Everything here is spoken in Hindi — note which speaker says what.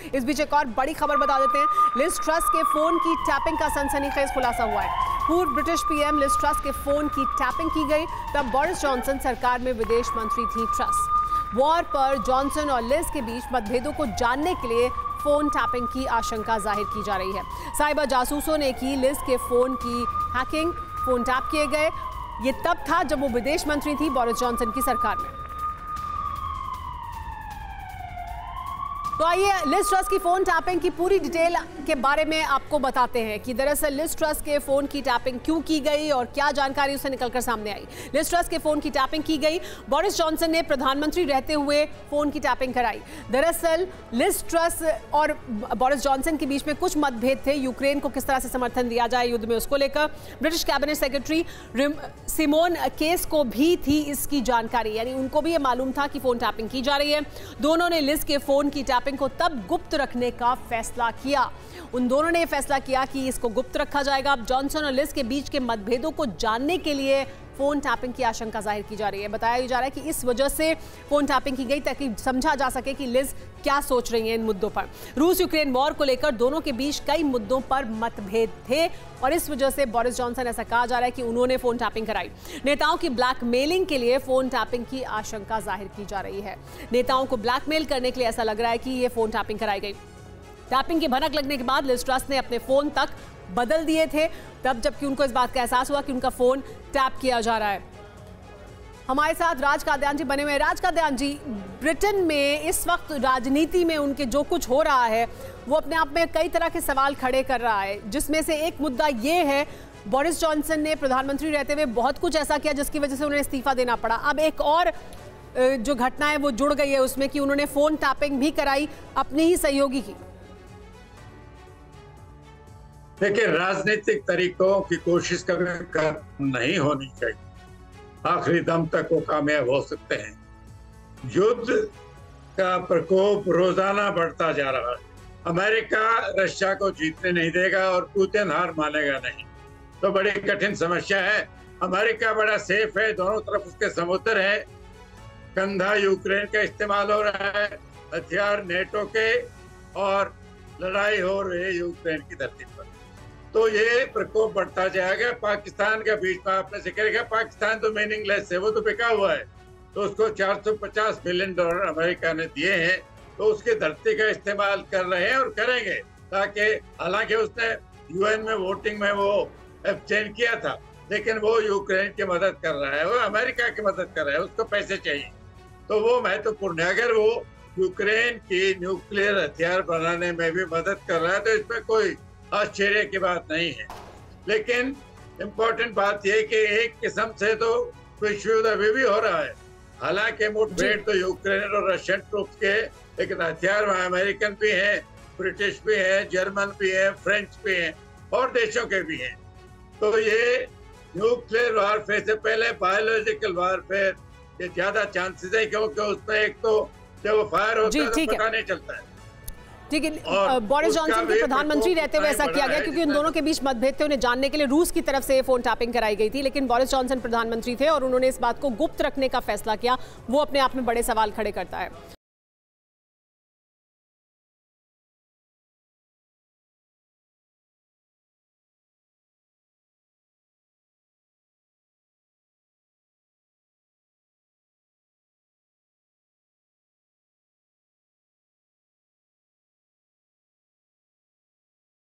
Speaker 1: इस बीच एक और बड़ी खबर बता देते हैं। लिज ट्रस के फोन की टैपिंग का सनसनीखेज खुलासा हुआ है। पूर्व ब्रिटिश पीएम लिज ट्रस के फोन की टैपिंग की गई, तब बोरिस जॉनसन सरकार में विदेश मंत्री थी ट्रस। वॉर पर जॉनसन और लिज के बीच मतभेदों को जानने के लिए फोन टैपिंग की आशंका जाहिर की जा रही है। साइबर जासूसों ने की लिज के फोन की हैकिंग, फोन टैप किए गए। ये तब था जब वो विदेश मंत्री थी बोरिस जॉनसन की सरकार में। तो आइए लिज ट्रस की फोन टैपिंग की पूरी डिटेल के बारे में आपको बताते हैं कि दरअसल लिज ट्रस के फोन की टैपिंग क्यों की गई और क्या जानकारी उससे निकलकर सामने आई। लिज ट्रस के फोन की टैपिंग की गई, बोरिस जॉनसन ने प्रधानमंत्री रहते हुए फोन की टैपिंग कराई। दरअसल लिज ट्रस और बोरिस जॉनसन के बीच में कुछ मतभेद थे, यूक्रेन को किस तरह से समर्थन दिया जाए युद्ध में, उसको लेकर। British cabinet secretary Simon Case को भी थी इसकी जानकारी, यानी उनको भी ये मालूम था कि फोन टैपिंग की जा रही है। दोनों ने लिज के फोन की टैपिंग को तब गुप्त रखने का फैसला किया। उन दोनों ने फैसला किया कि इसको गुप्त रखा जाएगा। अब जॉनसन और लिज के बीच के मतभेदों को जानने के लिए फोन टैपिंग की आशंका जाहिर की जा रही है। बताया जा रहा है कि इस वजह से फोन टैपिंग की गई ताकि समझा जा सके कि लिज क्या सोच रही हैं इन मुद्दों पर। रूस यूक्रेन वॉर को लेकर दोनों के बीच कई मुद्दों पर मतभेद थे और इस वजह से बोरिस जॉनसन, ऐसा कहा जा रहा है कि उन्होंने फोन टैपिंग कराई। नेताओं की ब्लैकमेलिंग के लिए फोन टैपिंग की आशंका जाहिर की जा रही है। नेताओं को ब्लैकमेल करने के लिए ऐसा लग रहा है कि ये फोन टैपिंग कराई गई। टैपिंग की भनक लगने के बाद लिज ट्रस ने अपने फोन तक बदल दिए थे, तब जबकि उनको इस बात का एहसास हुआ कि उनका फोन टैप किया जा रहा है। हमारे साथ राज कादयान जी बने हुए हैं। राज कादयान जी, ब्रिटेन में इस वक्त राजनीति में उनके जो कुछ हो रहा है वो अपने आप में कई तरह के सवाल खड़े कर रहा है, जिसमें से एक मुद्दा ये है बोरिस जॉनसन ने प्रधानमंत्री रहते हुए बहुत कुछ ऐसा किया जिसकी वजह से उन्हें इस्तीफा देना पड़ा। अब एक और जो घटना है वो जुड़ गई है उसमें कि उन्होंने फोन टैपिंग भी कराई अपने ही सहयोगी की।
Speaker 2: देखिए, राजनीतिक तरीकों की कोशिश कभी नहीं होनी चाहिए, आखिरी दम तक वो कामयाब हो सकते हैं। युद्ध का प्रकोप रोजाना बढ़ता जा रहा है। अमेरिका रशिया को जीतने नहीं देगा और पुतिन हार मानेगा नहीं, तो बड़ी कठिन समस्या है। अमेरिका बड़ा सेफ है, दोनों तरफ उसके समुद्र है, कंधा यूक्रेन का इस्तेमाल हो रहा है, हथियार नेटो के, और लड़ाई हो रही है यूक्रेन की धरती पर। तो ये प्रकोप बढ़ता जाएगा। पाकिस्तान के बीच में आपने जिक्र किया, पाकिस्तान तो मीनिंगलेस है, वो तो बिका हुआ है, तो उसको $450 बिलियन अमेरिका ने दिए हैं, तो उसकी धरती का इस्तेमाल कर रहे हैं और करेंगे, ताकि हालांकि उसने यूएन में वोटिंग में वो एब्सटेन किया था, लेकिन वो यूक्रेन की मदद कर रहा है, वो अमेरिका की मदद कर रहा है, उसको पैसे चाहिए, तो वो महत्वपूर्ण है। अगर वो यूक्रेन की न्यूक्लियर हथियार बनाने में भी मदद कर रहा है तो इसमें कोई आश्चर्य की बात नहीं है। लेकिन इम्पोर्टेंट बात यह कि एक किस्म से तो विश्व युद्ध अभी भी हो रहा है। हालांकि मुठभेड़ तो यूक्रेन और रशियन ट्रूप्स के, लेकिन हथियार वहाँ अमेरिकन भी हैं, ब्रिटिश भी हैं, जर्मन भी हैं, फ्रेंच भी हैं और देशों के भी हैं। तो ये न्यूक्लियर वारफेयर से पहले बायोलॉजिकल वारफेयर के ज्यादा चांसेस है, क्योंकि उसमें एक तो जब वो फायर होता है तो पता नहीं चलता है।
Speaker 1: ठीक है, बोरिस जॉनसन के प्रधानमंत्री रहते हुए ऐसा किया गया क्योंकि उन दोनों के बीच मतभेद थे, उन्हें जानने के लिए रूस की तरफ से फोन टैपिंग कराई गई थी, लेकिन बोरिस जॉनसन प्रधानमंत्री थे और उन्होंने इस बात को गुप्त रखने का फैसला किया। वो अपने आप में बड़े सवाल खड़े करता है।